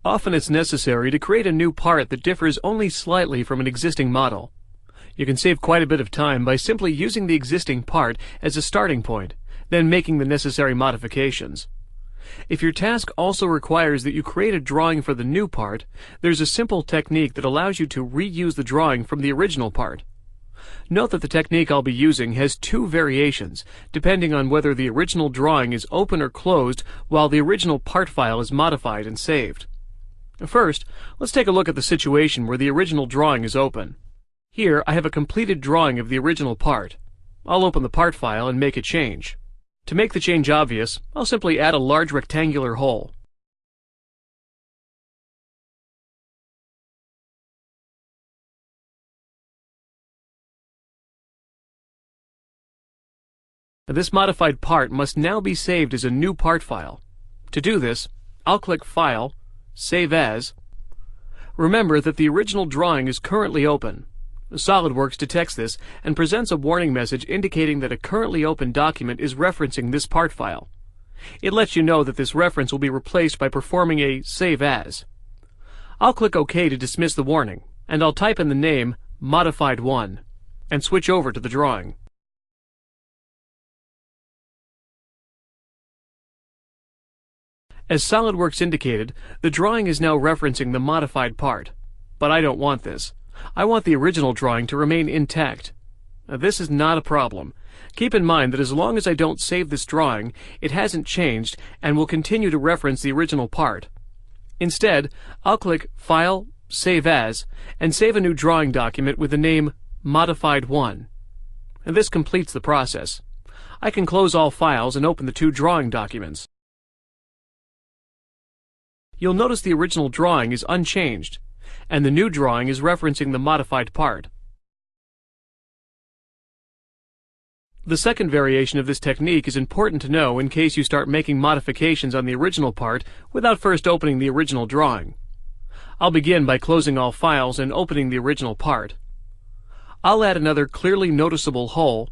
Often it's necessary to create a new part that differs only slightly from an existing model. You can save quite a bit of time by simply using the existing part as a starting point, then making the necessary modifications. If your task also requires that you create a drawing for the new part, there's a simple technique that allows you to reuse the drawing from the original part. Note that the technique I'll be using has two variations, depending on whether the original drawing is open or closed while the original part file is modified and saved. First, let's take a look at the situation where the original drawing is open. Here I have a completed drawing of the original part. I'll open the part file and make a change. To make the change obvious, I'll simply add a large rectangular hole. This modified part must now be saved as a new part file. To do this, I'll click File, Save As. Remember that the original drawing is currently open. SOLIDWORKS detects this and presents a warning message indicating that a currently open document is referencing this part file. It lets you know that this reference will be replaced by performing a Save As. I'll click OK to dismiss the warning, and I'll type in the name Modified 1 and switch over to the drawing. As SOLIDWORKS indicated, the drawing is now referencing the modified part. But I don't want this. I want the original drawing to remain intact. This is not a problem. Keep in mind that as long as I don't save this drawing, it hasn't changed and will continue to reference the original part. Instead, I'll click File, Save As, and save a new drawing document with the name Modified 1. And this completes the process. I can close all files and open the two drawing documents. You'll notice the original drawing is unchanged, and the new drawing is referencing the modified part. The second variation of this technique is important to know in case you start making modifications on the original part without first opening the original drawing. I'll begin by closing all files and opening the original part. I'll add another clearly noticeable hole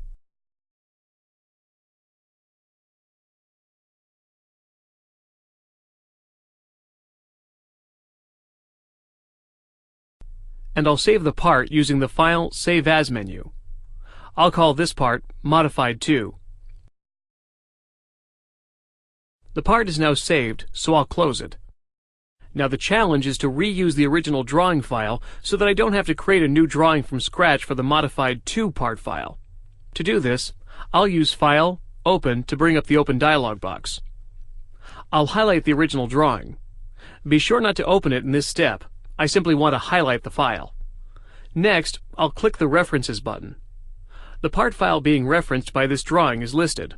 and I'll save the part using the File Save As menu. I'll call this part Modified 2. The part is now saved, so I'll close it. Now the challenge is to reuse the original drawing file so that I don't have to create a new drawing from scratch for the Modified 2 part file. To do this, I'll use File, Open to bring up the Open dialog box. I'll highlight the original drawing. Be sure not to open it in this step. I simply want to highlight the file. Next, I'll click the References button. The part file being referenced by this drawing is listed.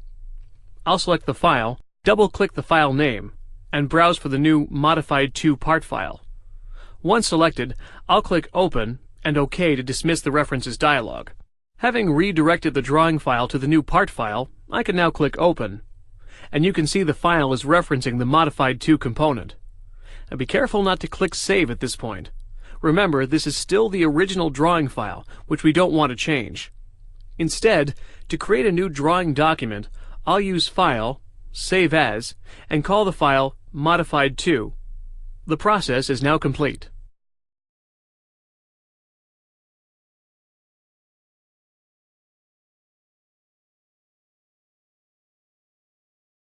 I'll select the file, double-click the file name, and browse for the new Modified 2 part file. Once selected, I'll click Open and OK to dismiss the References dialog. Having redirected the drawing file to the new part file, I can now click Open, and you can see the file is referencing the Modified 2 component. Now be careful not to click Save at this point. Remember, this is still the original drawing file, which we don't want to change. Instead, to create a new drawing document, I'll use File, Save As, and call the file Modified 2. The process is now complete.